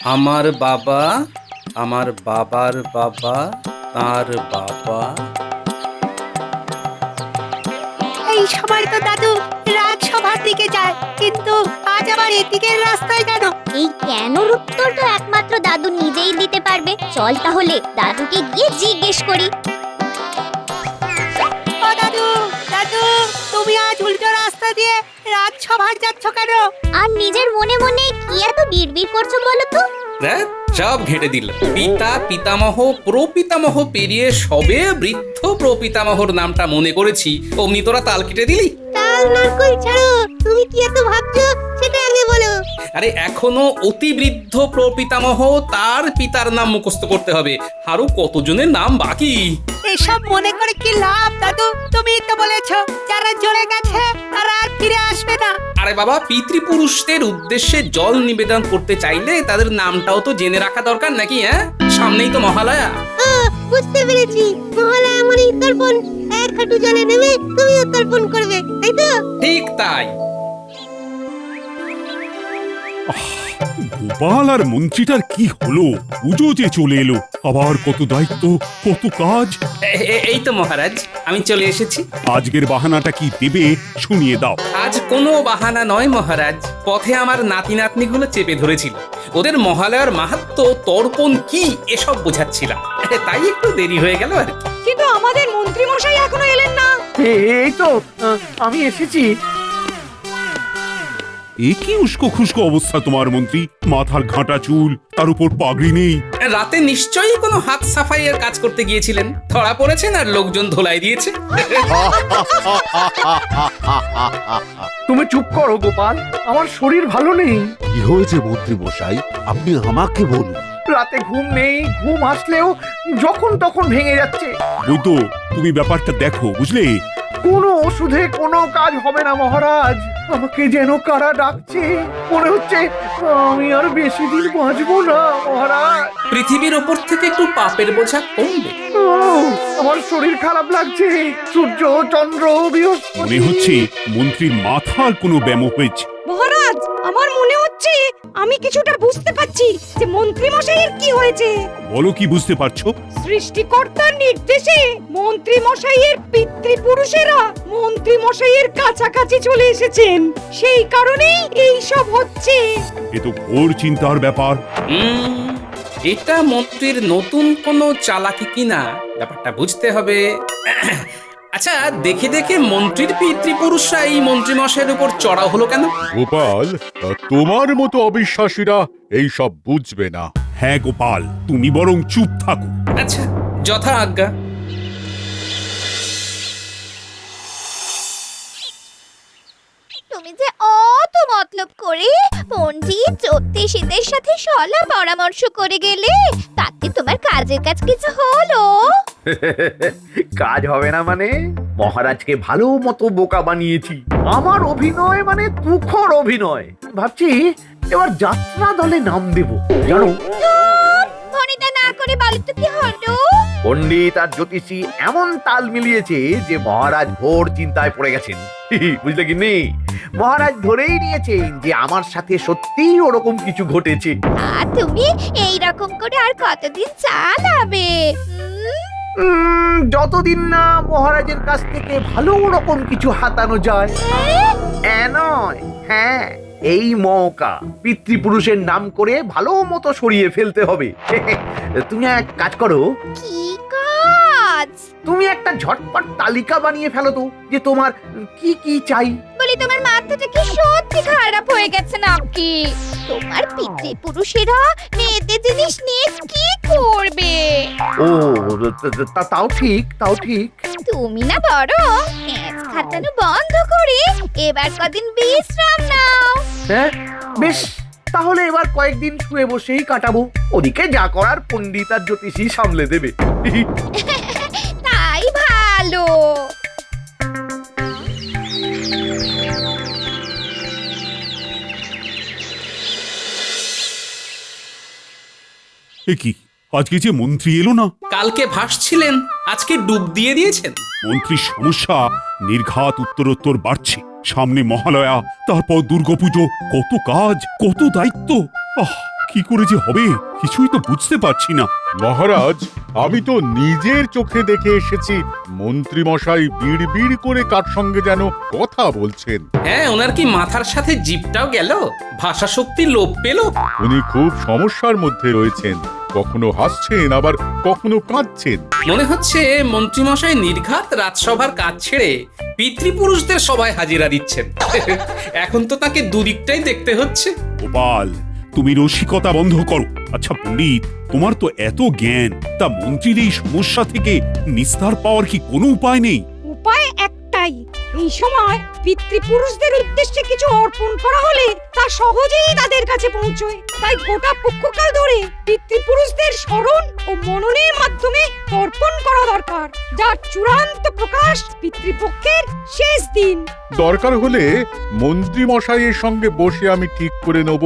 আমার বাবা, আমার বাবার বাবা, তার বাবা। এই সময় তো দাদু রাজসভার দিকে যায়, কিন্তু আজ আবার এদিকের রাস্তায় কেন? এই কেনর উত্তর তো একমাত্র দাদু নিজেই দিতে পারবে। চল তাহলে দাদুকে গিয়ে জিজ্ঞেস করি। ও দাদু, দাদু, তুমি আজ উল্টো রাস্তা দিয়ে রাজসভায় যাচ্ছ কেন? আর নিজের মনে মনে কি এত বিড়বিড় করছো বলো তো? দেখ, সব ঘেঁটে দিল। পিতা, পিতামহ, প্রপিতামহ পেরিয়ে সবে বৃদ্ধ প্রপিতামহর নামটা মনে করেছি, অমনি তোরা তাল কেটে দিলি। তাল নারকল ছাড়ো, তুমি কি এত ভাবছো সেটা আগে বলো। আরে এখনো অতি বৃদ্ধ প্রপিতামহ তার পিতার নাম মুখস্থ করতে হবে। আরো কতজনের নাম বাকি। এসব মনে করে কি লাভ দাদু? তুমি তো বলেছো যারা জড়ে গেছে তারা আর ফিরে আসবে না। আরে বাবা, পিতৃপুরুষদের উদ্দেশ্যে জল নিবেদন করতে চাইলে তাদের নামটাও তো জেনে রাখা দরকার নাকি? হ্যাঁ, সামনেই তো মহালয়া। বুঝতে পেরেছি, মহালয়া মানে তর্পণ। এক হাঁটু জলে নেমে তুমিও তর্পণ করবে, তাই তো? ঠিক তাই। গোপাল আর মন্ত্রীটার কি হলো? পুজো যে চলে এলো, আবার কত দায়িত্ব, কত কাজ। এই তো মহারাজ, আমি চলে এসেছি। আজকের বাহানাটা কি দেবে শুনিয়ে দাও। আজ কোনো বাহানা নয় মহারাজ, পথে আমার নাতি নাতনিগুলো চেপে ধরেছিল। ওদের মহালয়ার মাহাত্ম্য, তর্পণ কি এসব বোঝাচ্ছিলাম, তাই একটু দেরি হয়ে গেল আর কি। কিন্তু আমাদের মন্ত্রী মশাই এখনো এলেন না। এই তো আমি এসেছি। এ কি উস্কো খুস্কো অবস্থা তোমার মন্ত্রী? মাথার ঘাঁটা চুল, তার উপর পাগড়ি নেই। রাতে নিশ্চয়ই কোনো হাত সাফাইয়ের কাজ করতে গিয়েছিলেন, ধরা পড়েছেন আর লোকজন ধোলাই দিয়েছে। তুমি চুপ করো গোপাল, আমার শরীর ভালো নেই। কি হয়েছে মন্ত্রী মশাই? আপনি আমাকে বলুন। রাতে ঘুম নেই, ঘুম আসলেও যখন তখন ভেঙে যাচ্ছে। বৈদ্য, তুমি ব্যাপারটা দেখো, বুঝলে? কোনো ওষুধে কোনো কাজ হবে না মহারাজ। আমাকে যেন কারা ডাকছে, মনে হচ্ছে আমি আর বেশি দিন বাঁচবো না মহারাজ। পৃথিবীর ওপর থেকে একটু পাপের বোঝা কমবে। আমার শরীর খারাপ লাগছে। সূর্য, চন্দ্র, বৃহস্পতি। মনে হচ্ছে মন্ত্রীর মাথার কোনো ব্যামো হয়েছে। মহারাজ, আমার মনে হচ্ছে আমি কিছুটা বুঝতে পারছি যে মন্ত্রী মশাইয়ের কি হয়েছে। বলো, কি বুঝতে পারছো? সৃষ্টিকর্তার নির্দেশে মন্ত্রী মশাইয়ের পিতৃপুরুষেরা মন্ত্রী মশাইয়ের কাছাকাছি চলে এসেছেন, সেই কারণেই এই সব হচ্ছে। এ তো ঘোর চিন্তার ব্যাপার। এটা মন্ত্রীর নতুন কোনো চালাকি কিনা, ব্যাপারটা বুঝতে হবে। আচ্ছা, দেখে দেখে মন্ত্রীর পিতৃপুরুষরা এই মন্ত্রী মশাইয়ের উপর চড়াও হলো কেন? গোপাল, তোমার মতো অবিশ্বাসীরা এই সব বুঝবে না। হ্যাঁ গোপাল, তুমি বরং চুপ থাকো। আচ্ছা, যথা আজ্ঞা। তুমি যে অত মতলব করে পণ্ডিত জ্যোতিষীদের সাথে সলা পরামর্শ করে গেলে, তাতে তোমার কাজের কাজ কিছু হলো? কাজ হবে না মানে? মহারাজকে ভালো মতো বোকা বানিয়েছি। আমার অভিনয় মানে তুখর অভিনয়। ভাবছি এবার যাত্রা দলে নাম দেব, জানো? ফোনটা না করে বলো তো কি হলো? পণ্ডিত আর জ্যোতিষী এমন তাল মিলিয়েছে যে মহারাজ ঘোর চিন্তায় পড়ে গেছেন। বুঝলে কি নেই, মহারাজ ধরেই নিয়েছেন যে আমার সাথে সত্যিই ওরকম কিছু ঘটেছে। আর তুমি এই রকম করে আর কতদিন চালাবে? যতদিন না মহারাজের কাছ থেকে ভালো রকম কিছু হাতানো যায়। নয়, হ্যাঁ, এই মৌকা পিতৃপুরুষের নাম করে ভালো মতো সরিয়ে ফেলতে হবে। তুমি এক কাজ করো, কি কাজ? তুমি একটা ঝটপট তালিকা বানিয়ে ফেলো তো, যে তোমার কি কি চাই। বলি, তোমার মাথাটা কি সত্যি খারাপ হয়ে গেছে নাকি? তোমার পিতৃপুরুষেরা মেয়েদের জিনিস নিয়ে কি করবে? ও, তাও ঠিক, তাও ঠিক। তুমি না বরং ম্যাচ খাটানো বন্ধ করে এবার কদিন বিশ্রাম নাও। হ্যাঁ, বেশ, তাহলে এবার কয়েকদিন শুয়ে বসেই কাটাবো। ওদিকে যা করার পণ্ডিত আর জ্যোতিষী সামলে দেবে। তাই ভালো। এ কি, আজকে যে মন্ত্রী এলো না? কালকে ভাসছিলেন, আজকে ডুব দিয়ে দিয়েছেন। মন্ত্রীর সমস্যা নির্ঘাত উত্তরোত্তর বাড়ছে। সামনে মহালয়া, তারপর দুর্গাপুজো, কত কাজ, কত দায়িত্ব। কি করে যে হবে কিছুই তো বুঝতে পারছি না। মহারাজ, আমি তো নিজের চোখে দেখে এসেছি মন্ত্রী মশাই বিড় করে কার সঙ্গে যেন কথা বলছেন। হ্যাঁ, ওনার কি মাথার সাথে জিভটাও গেল? ভাষা শক্তি লোপ পেল? উনি খুব সমস্যার মধ্যে রয়েছেন, কখনো হাসছেন আবার কখনো কাঁদছেন। মনে হচ্ছে মন্ত্রীমশাই নির্ঘাত রাজসভার কাজ ছেড়ে পিতৃপুরুষদের সবাই হাজিরা দিচ্ছেন। এখন তো তাকে দুদিকটাই দেখতে হচ্ছে। গোপাল, তুমি রসিকতা বন্ধ করো। আচ্ছা পণ্ডিত, তোমার তো এত জ্ঞান, তা মন্ত্রীর এই সমস্যা থেকে নিস্তার পাওয়ার কি কোনো উপায় নেই? উপায় একটাই, এই সময় পিতৃপুরুষদের উদ্দেশ্যে কিছু অর্পণ করা হলে তা সহজেই তাদের কাছে পৌঁছয়। তাই গোটা পক্ষকাল ধরে পিতৃপুরুষদের স্মরণ ও মননের মাধ্যমে তর্পণ করা দরকার, যার চূড়ান্ত প্রকাশ পিতৃপক্ষের শেষ দিন। দরকার হলে মন্ত্রী মশাইয়ের সঙ্গে বসে আমি ঠিক করে নেব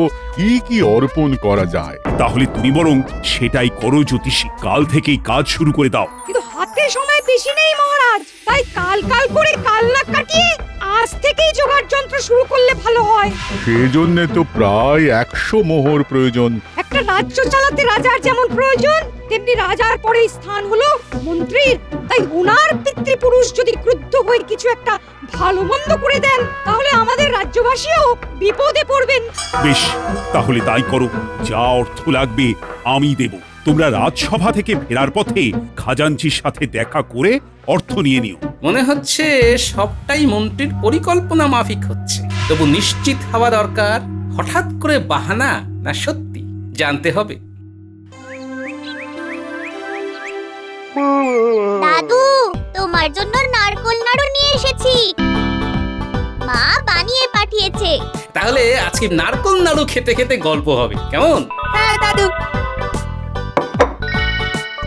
কি অর্পণ করা যায়। তাহলে তুমি বরং সেটাই করো জ্যোতিষী, কাল থেকেই কাজ শুরু করে দাও। কিন্তু হাতে সময় বেশি নেই মহারাজ, তাই কাল করে কাল না কাটিয়ে আজ থেকেই জোগাড় যন্ত্র শুরু করলে ভালো হয়। সেজন্য তো প্রায় 100 মোহর প্রয়োজন। একটা রাজ্য চালাতে রাজার যেমন প্রয়োজন, তেমনি রাজার পরে স্থান হলো মন্ত্রীর। তাই ওনার পিতৃপুরুষ যদি ক্রুদ্ধ হয়ে কিছু একটা ভালো মন্দ করে দেন, তাহলে আমাদের রাজ্যবাসীও বিপদে পড়বেন। বেশ, তাহলে তাই করো। যা অর্থ লাগবে আমি দেব। তোমরা রাজসভা থেকে ফেরার পথে খাজাঞ্চির সাথে দেখা করে অর্থ নিয়ে নিও। মনে হচ্ছে সবটাই মন্ত্রীর পরিকল্পনা মাফিক হচ্ছে, তবু নিশ্চিত হওয়া দরকার হঠাৎ করে বাহানা না সত্যি জানতে হবে। দাদু, তোমার জন্য নারকোল নাড়ু নিয়ে এসেছি। মা বানিয়ে পাঠিয়েছে। তাহলে আজকে নারকোল নাড়ু খেতে খেতে গল্প হবে, কেমন? হ্যাঁ দাদু।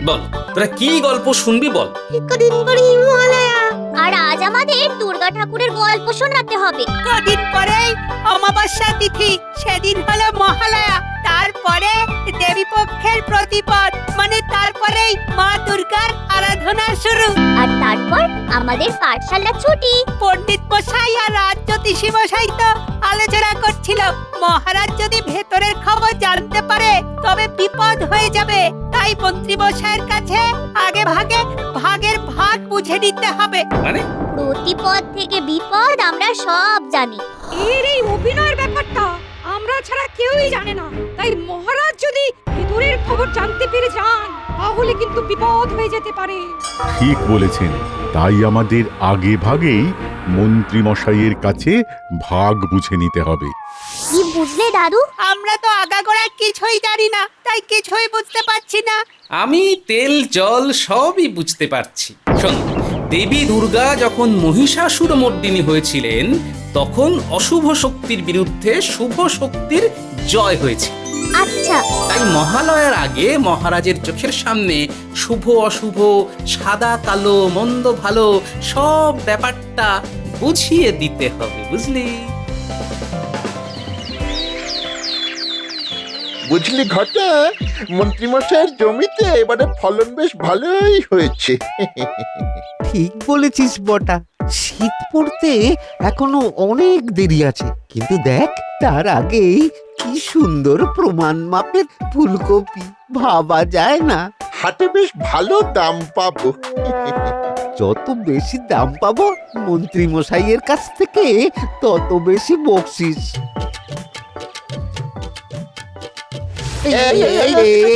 বল, তোরা কি গল্প শুনবি বল। কদিন পরে মহালয়া, আর আজ আমাদের দুর্গা ঠাকুরের গল্প শোনাতে হবে। কদিন পরে অমাবস্যা তিথি, সেদিন হলো মহালয়া। তারপরে দেবী পক্ষের প্রতিপদ, মানে তারপরেই মা দুর্গার আরাধনা শুরু। আর তারপর আমাদের পাঠশালা ছুটি। পণ্ডিত মশাই আর রাজ্যোতিষী মশাই তো আলোচনা করছিল, মহারাজ যদি ভেতরের খবর জানতে পারে তবে বিপদ হয়ে যাবে। তাই মন্ত্রী মশাইয়ের কাছে আগে ভাগের ভাগ বুঝে নিতে হবে। মানে প্রতিপদ থেকে বিপদ আমরা সব জানি। এর এই অভিনয়ের ব্যাপারটা আমরা ছাড়া কেউই জানে না। তাই মহারাজ যদি ভেতরের খবর জানতে পেরে যান, তাহলে কিন্তু বিপদ হয়ে যেতে পারে। ঠিক বলেছেন, তাই আমাদের আগে ভাগেই মন্ত্রী মশাইয়ের কাছে ভাগ বুঝে নিতে হবে। কি বুঝলে দাদু? আমরা তো আগাগোড়া কিছুই জানি না, তাই কিছুই বুঝতে পারছি না। আমি তেল জল সবই বুঝতে পারছি। শোন, দেবী দুর্গা যখন মহিষাসুর মর্দিনী হয়েছিলেন, তখন অশুভ শক্তির বিরুদ্ধে শুভ শক্তির জয় হয়েছে। আচ্ছা, তাই মহালয়ার আগে মহারাজের চোখের সামনে শুভ অশুভ, সাদা কালো, মন্দ ভালো সব ব্যাপারটা বুঝিয়ে দিতে হবে, বুঝলি? বুঝলি ঘটা, মন্ত্রীমশাইয়ের জমিতে এবারে ফলন বেশ ভালোই হয়েছে। ঠিক বলেছিস বটা, শীত পড়তে এখনো অনেক দেরি আছে, কিন্তু দেখ তার আগেই কি সুন্দর প্রমাণ মাপের ফুলকপি, ভাবা যায় না। হাটে বেশ ভালো দাম পাবো। যত বেশি দাম পাবো মন্ত্রী মশাইয়ের কাছ থেকে, তত বেশি বকশিস।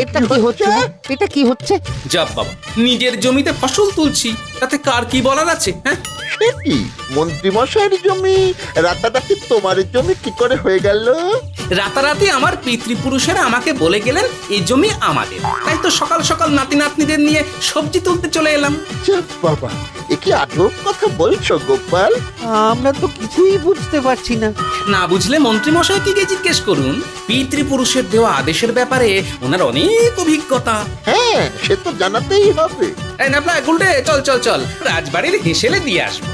এটা কি হচ্ছে? এটা কি হচ্ছে? যাব বাবা, নিজের জমিতে ফসল তুলছি, তাতে কার কি বলার আছে? হ্যাঁ, সে কি, মন্ত্রীমশাইয়ের জমি রাতারাতি তোমার জমি কি করে হয়ে গেল? রাতারাতি আমার পিতৃপুরুষেরা আমাকে বলে গেলেন এই জমি আমাদের। তাই তো সকাল সকাল নাতি নাতনিদের নিয়ে সবজি তুলতে চলে এলাম। যাক বাবা, এ কি আজব কথা বলছো গোপাল? আমরা তো কিছুই বুঝতে পারছি না। না বুঝলে মন্ত্রীমশাইকে গিয়ে জিজ্ঞেস করুন। পিতৃপুরুষের দেওয়া আদেশের ব্যাপারে ওনার অনেক অভিজ্ঞতা। হ্যাঁ, সে তো জানাতেই হবে। এই নাপলা গুলটে, চল চল চল, রাজবাড়ির হেসেলে দিয়ে আসবো।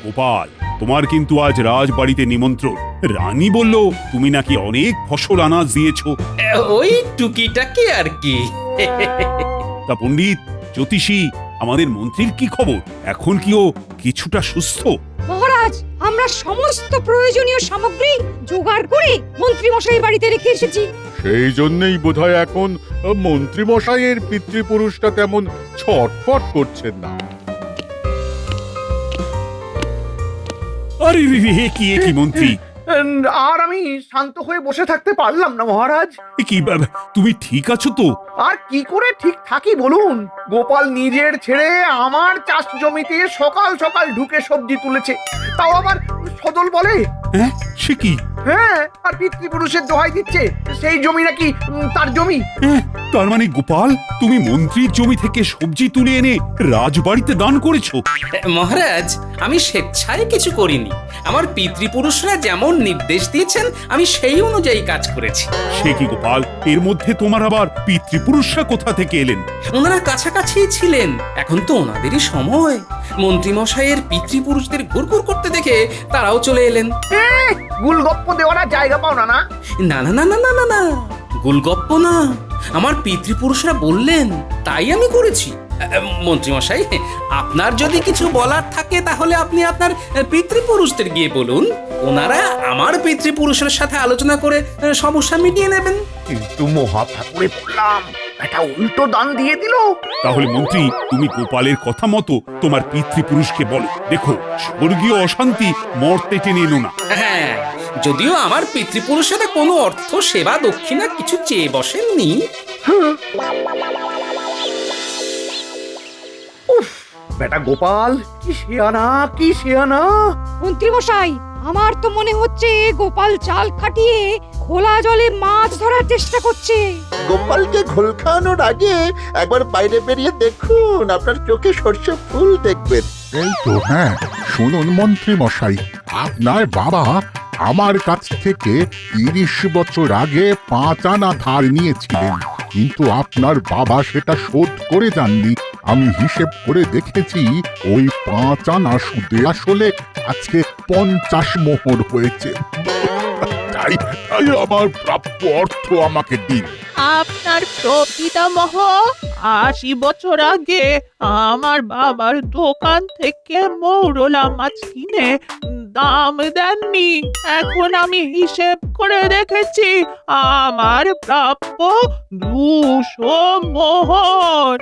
গোপাল, তোমার কিন্তু আজ রাজবাড়িতে নিমন্ত্রণ। রানী বলল তুমি নাকি অনেক ফসল আনাজ দিয়েছো। ওই টুকিটাকি আর কি। তা পণ্ডিত, জ্যোতিষী, আমাদের মন্ত্রীর কি খবর? এখন কি ও কিছুটা সুস্থ? মহারাজ, আমরা সমস্ত প্রয়োজনীয় সামগ্রী জোগাড় করে মন্ত্রী মশাই বাড়িতে রেখে এসেছি। সেই জন্যই বোধহয় এখন মন্ত্রী মশাইয়ের পিতৃপুরুষটা তেমন ছটফট করছেন না। আরে রে রে, এ কি মন্ত্রী? আর আমি শান্ত হয়ে বসে থাকতে পারলাম না মহারাজ। এ কি তুমি ঠিক আছো তো? আর কি করে ঠিক থাকি বলুন? গোপাল নিজের ছেড়ে আমার চাষ জমিতে সকাল সকাল ঢুকে সবজি তুলেছে, তাও আবার সদল বলে। হ্যাঁ, সে কি? হ্যাঁ, আর পিতৃপুরুষের দোহাই দিচ্ছে সেই জমি নাকি তার জমি। তার মানে গোপাল, তুমি মন্ত্রীর জমি থেকে সবজি তুলে এনে রাজবাড়িতে দান করেছো? মহারাজ, আমি স্বেচ্ছায় কিছু করিনি। আমার পিতৃপুরুষরা যেমন নির্দেশ দিয়েছেন আমি সেই অনুযায়ী কাজ করেছি। সে কি গোপাল, এর মধ্যে তোমার আবার পিতৃপুরুষরা কোথা থেকে এলেন? ওনারা কাছাকাছিই ছিলেন, এখন তো ওনাদেরই সময়। মন্ত্রী মশাইয়ের পিতৃপুরুষদের ঘুরঘুর করতে দেখে তারাও চলে এলেন। গুলগপ্প দেওয়ার আর জায়গা পাও না? না না না না না না না, গুলগপ্প না, আমার পিতৃপুরুষরা বললেন তাই আমি করেছি। মন্ত্রী মশাই, আপনার যদি কিছু বলার থাকে তাহলে আপনি আপনার পিতৃপুরুষদের গিয়ে বলুন, ওনারা আমার পিতৃপুরুষের সাথে আলোচনা করে সমস্যা মিটিয়ে নেবেন। কিন্তু মহা ঠাকুরে পড়লাম, একটা উল্টো দান দিয়ে দিল। তাহলে মন্ত্রী, তুমি গোপালের কথা মতো তোমার পিতৃপুরুষকে বলো, দেখো স্বর্গীয় অশান্তি মর্তে টেনে এলো না। হ্যাঁ, যদিও আমার পিতৃপুরুষেরা কোনো অর্থ সেবা দক্ষিণা কিছু চেয়ে বসেননি। উফ, বেটা গোপাল কি শেয়ানা, কি শেয়ানা। মন্ত্রী মশাই, আমার তো মনে হচ্ছে গোপাল চাল খাটিয়ে খোলা জলে মাছ ধরার চেষ্টা করছে। গোপালকে ঘোল খাওয়ানোর আগে একবার বাইরে বেরিয়ে দেখুন, আপনার চোখে সর্ষে ফুল দেখবেন। এই তো, হ্যাঁ, শুনুন মন্ত্রী মশাই, আপনার বাবা আমার কাছ থেকে 30 বছর আগে 5 আনা ধার নিয়েছিলেন, কিন্তু আপনার বাবা সেটা শোধ করে যাননি। আমি হিসেব করে দেখেছি, ওই 5 আনা সুদে আসলে আজকে 50 মোহর হয়েছে। তাই আমার প্রাপ্য অর্থ আমাকে দিন। আপনার প্রপিতামহ 80 বছর আগে আমার বাবার দোকান থেকে মৌরলা মাছ কিনে দাম দেননি। এখন আমি হিসেব করে দেখেছি, আমার প্রাপ্য 200 মোহর।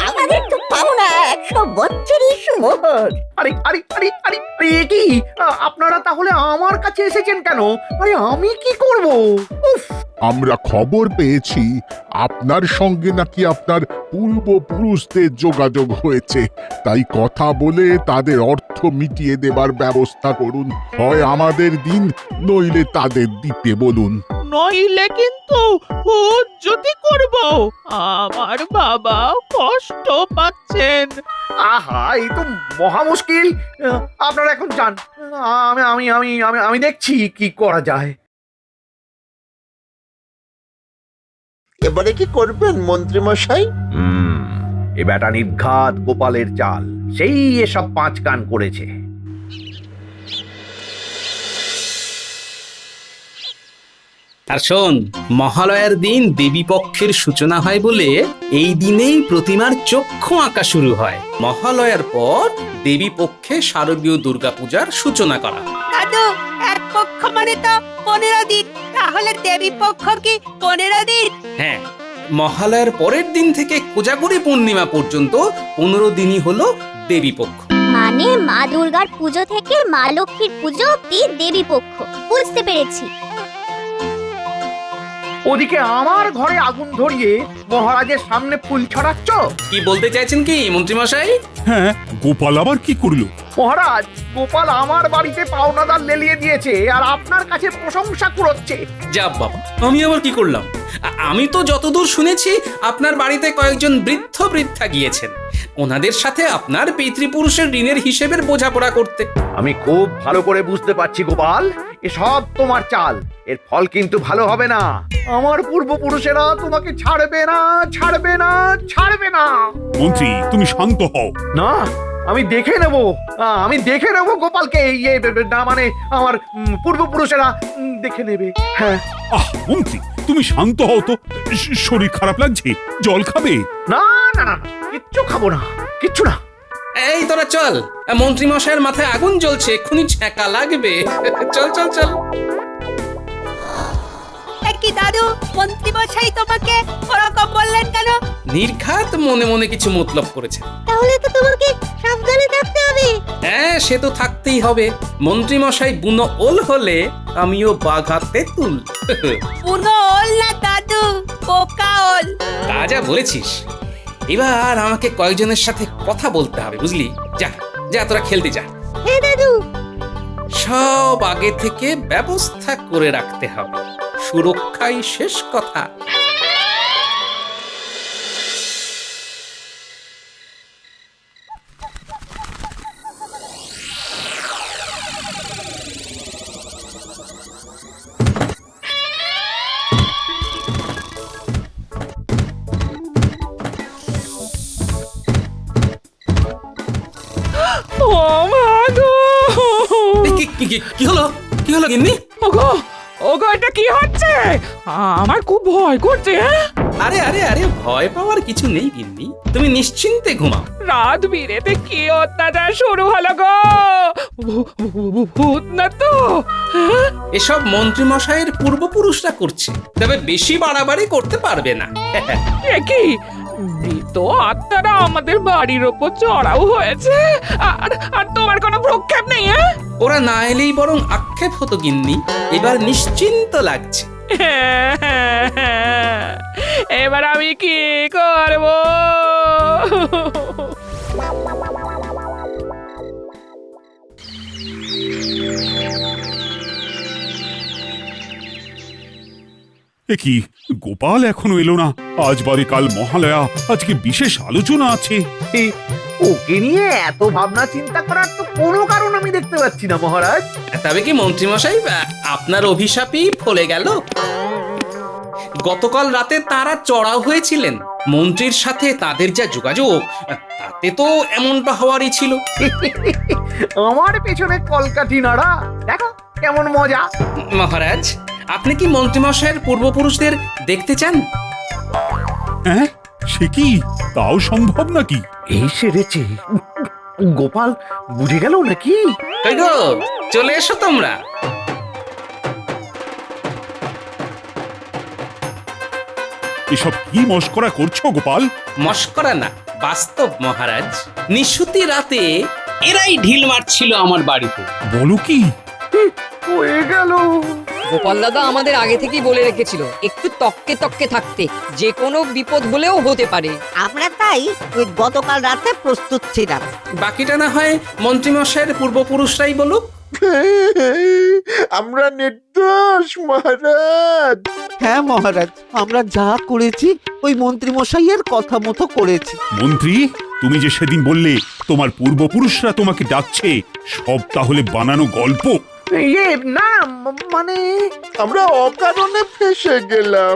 আমাদের তো পাওনা 132 মোহর। আরে আরে আরে আরে আরে, এ কি? আপনারা তাহলে আমার কাছে এসেছেন কেন? আরে আমি কি করব? উফ, আমরা খবর পেয়েছি আপনার সঙ্গে নাকি আপনার পূর্বপুরুষদের যোগাযোগ হয়েছে, তাই কথা বলে তাদের অর্থ মিটিয়ে দেবার ব্যবস্থা করুন। হয় আমাদের দিন, নইলে তাদের দিতে বলুন। নইলে কিন্তু হুজ্জতি করব। আমার বাবা কষ্ট পাচ্ছেন। আহা, এই তো মহা মুশকিল। আপনারা এখন যান, আমি আমি আমি আমি আমি দেখছি কি করা যায়। এবারে কি করবেন মন্ত্রী মশাই? এ বেটা নির্ঘাত গোপালের চাল, সেই এসব 5 কান করেছে। আর শোন, মহালয়ার দিন দেবী পক্ষের সূচনা হয় বলে এই দিনেই প্রতিমার চক্ষু আঁকা শুরু হয়। মহালয়ার পর দেবী পক্ষে শারদীয় দুর্গাপূজার সূচনা করা। দাদু, এক পক্ষ মানে তো 15 দিন, তাহলে দেবী পক্ষ কি 15 দিন? হ্যাঁ, মহালয়ার পরের দিন থেকে কোজাগরী পূর্ণিমা পর্যন্ত 15 দিনই হলো দেবী পক্ষ। মানে মা দুর্গার পুজো থেকে মা লক্ষ্মীর পুজো অব্দি দেবী পক্ষ। বুঝতে পেরেছি। ওদিকে আমার ঘরে আগুন ধরিয়ে মহারাজের সামনে ফুল ছড়াচ্ছ। কি বলতে চাইছেন কি মন্ত্রী মশাই? হ্যাঁ, গোপাল আবার কি করলো? মহারাজ, গোপাল আমার বাড়িতে পাওনাদার লেলিয়ে দিয়েছে আর আপনার কাছে প্রশংসা কুড়োচ্ছে। যা বাবা, আমি আবার কি করলাম? আমি তো যতদূর শুনেছি আপনার বাড়িতে কয়েকজন বৃদ্ধ বৃদ্ধা গিয়েছেন, ওনাদের সাথে আপনার পিতৃপুরুষের ঋণের হিসেবের বোঝাপড়া করতে। আমি খুব ভালো করে বুঝতে পারছি গোপাল, এসব তোমার চাল। এর ফল কিন্তু ভালো হবে না। আমার পূর্বপুরুষেরা তোমাকে ছাড়বে না, ছাড়বে না, ছাড়বে না। মন্ত্রী, তুমি শান্ত হও। না, আমি দেখে নেব, আমি দেখে নেব গোপালকে। ইয়ে না মানে আমার পূর্বপুরুষেরা দেখে নেবে। হ্যাঁ। মন্ত্রী, তুমি শান্ত হও তো। শরীর খারাপ লাগছে, জল খাবে? না না না, কিচ্ছু খাবো না, কিচ্ছু না। এই তোরা চল, মন্ত্রী মশাইয়ের মাথায় আগুন জ্বলছে, এক্ষুনি ছ্যাঁকা লাগবে। চল চল চল। কি দাদু, মন্ত্রী মশাই তোমাকে ওরকম বললেন কেন? নির্ঘাত মনে মনে কিছু মতলব করেছে। তাহলে তো তোমাকে সাবধানে থাকতে হবে। হ্যাঁ, সে তো থাকতেই হবে। মন্ত্রী মশাই বুনো ওল হলে আমিও বাঘা তেঁতুল। পুরো ওল না দাদু, পোকা ওল। তা যা বলেছিস। এবার আমাকে কয়েকজনের সাথে কথা বলতে হবে, বুঝলি? যা যা, তোরা খেলতে যা। হ্যাঁ দাদু। সব আগে থেকে ব্যবস্থা করে রাখতে হবে, সুরক্ষাই শেষ কথা। ও মা গো! কি হলো, কি হলো গিন্নি? ওগো, ওগো, এটা কি হচ্ছে? আমার খুব ভয় করছে। হ্যাঁ, আরে আরে আরে, ভয় পাওয়ার কিছু নেই গিন্নি, তুমি নিশ্চিন্তে ঘুমাও। রাত বিরেতে কি অত্যাচার শুরু হলো গো? ভূত না তো? হ্যাঁ? এসব মন্ত্রী মশাইয়ের পূর্বপুরুষরা করছে, তবে বেশি বাড়াবাড়ি করতে পারবে না। এ কি, মৃত আত্মারা আমাদের বাড়ির ওপর চড়াও হয়েছে, আর আর তোমার কোনো প্রক্ষেপ নেই? হ্যাঁ, ওরা না এলেই বরং আক্ষেপ হতো গিন্নি, এবার নিশ্চিন্ত লাগছে। এবার আমি কি করব? এ কি, গোপাল এখনো এলো না? আজ বাদে কাল মহালয়া, আজকে বিশেষ আলোচনা আছে। ওকে নিয়ে এত ভাবনা চিন্তা করার তো কোনো কারণ আমি দেখতে পাচ্ছি না মহারাজ। তবে কি মন্ত্রী মশাই, আপনার অভিশাপই ফলে গেল। গতকাল রাতে তারা চড়াও হয়েছিলেন, মন্ত্রীর সাথে তাদের যা যোগাযোগ, তাতে তো এমনটা হওয়ারই ছিল। আমার পেছনে কলকাঠি নাড়া, দেখো কেমন মজা। মহারাজ, আপনি কি মন্ত্রী মশাইয়ের পূর্বপুরুষদের দেখতে চান? হ্যাঁ, সে কি, তাও সম্ভব নাকি? এই সেরেছে, গোপাল বুঝে গেল নাকি? কই গো, চলে এসো তোমরা। এসব কি মস্করা করছো গোপাল? মস্করা না, বাস্তব মহারাজ। নিশুতি রাতে এরাই ঢিল মারছিল আমার বাড়িতে। বলো কি? হয়ে গেল। গোপাল দাদা আমাদের আগে থেকেই বলে রেখেছিল একটু তককে তককে থাকতে, যে কোনো বিপদ হলেও হতে পারে। আমরা তাই ওই গতকাল রাতে প্রস্তুত ছিলাম। বাকিটা না হয় মন্ত্রী মশাইয়ের পূর্বপুরুষরাই বলুক। আমরা নির্দোষ মহারাজ। হ্যাঁ মহারাজ, আমরা যা করেছি ওই মন্ত্রী মশাইয়ের কথা মতো করেছি। মন্ত্রী, তুমি যে সেদিন বললে তোমার পূর্বপুরুষরা তোমাকে ডাকছে, সব তাহলে বানানো গল্প? ইয়ে না, মানে আমরা অকারণে ফেসে গেলাম।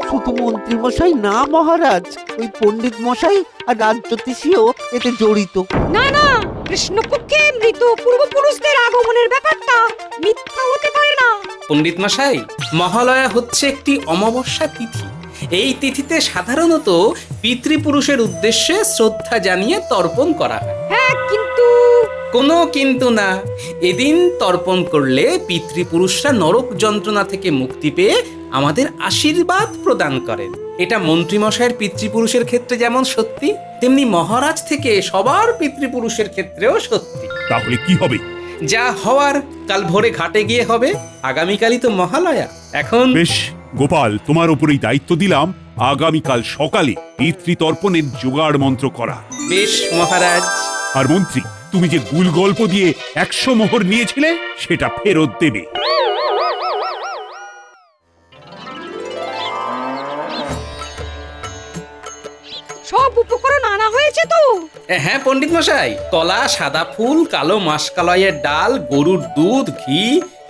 শুধু মন্ত্রী মশাই না মহারাজ, ওই পণ্ডিত মশাই আর রাজজ্যোতিষীও এতে জড়িত। না না, কৃষ্ণপক্ষে মৃত পূর্বপুরুষদের আগমনের ব্যাপারটা মিথ্যা হতে পারে না। পণ্ডিত মশাই, মহালয়া হচ্ছে একটি অমাবস্যা তিথি। এই তিথিতে সাধারণত পিতৃপুরুষের উদ্দেশ্যে শ্রদ্ধা জানিয়ে তর্পণ করা হয়। হ্যাঁ, কিন্তু কোনো কিন্তু না। এদিন তর্পণ করলে পিতৃপুরুষরা নরক যন্ত্রণা থেকে মুক্তি পেয়ে আমাদের আশীর্বাদ প্রদান করেন। এটা মন্ত্রী মশাইয়ের পিতৃপুরুষের ক্ষেত্রে যেমন সত্যি, তেমনি মহারাজ থেকে সবার পিতৃপুরুষের ক্ষেত্রেও সত্যি। তাহলে কি হবে? যা হওয়ার কাল ভোরে ঘাটে গিয়ে হবে। আগামীকালই তো মহালয়া। এখন বেশ গোপাল, তোমার উপরেই দায়িত্ব দিলাম আগামীকাল সকালে পিতৃতর্পণের জোগাড় মন্ত্র করা। বেশ মহারাজ। আর মন্ত্রী, তুমি যে গুল গল্প দিয়ে 100 মোহর নিয়েছিলে সেটা ফেরত দেবে। সব উপকরণ আনা হয়েছে তো? হ্যাঁ পণ্ডিত মশাই, কলা, সাদা ফুল, কালো মাসকলাইয়ের ডাল, গরুর দুধ, ঘি,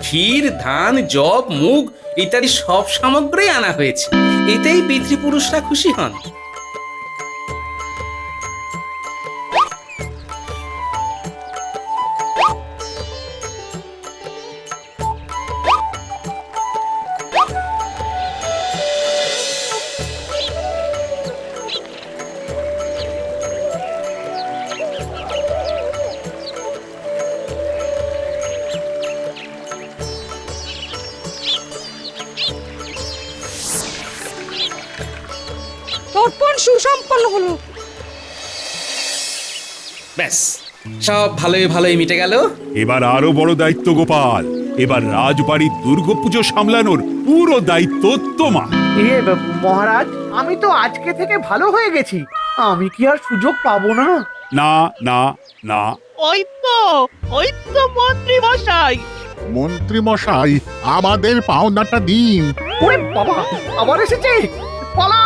ক্ষীর, ধান, জব, মুগ ইত্যাদি সব সামগ্রী আনা হয়েছে। এতেই পিতৃপুরুষরা খুশি হন। সুসম্পন্ন হলো। ব্যাস সব ভালোই ভালোই মিটে গেল। এবার আরো বড় দায়িত্ব গোপাল, এবার রাজবাড়ির দুর্গাপুজো সামলানোর পুরো দায়িত্ব তোমার। মহারাজ, আমি তো আজকে থেকে ভালো হয়ে গেছি, আমি কি আর সুযোগ পাবো না? না না না, ওই তো মন্ত্রী মশাই। মন্ত্রী মশাই, আমাদের পাওনাটা দিন। ওরে বাবা, আবার এসেছে, পালা।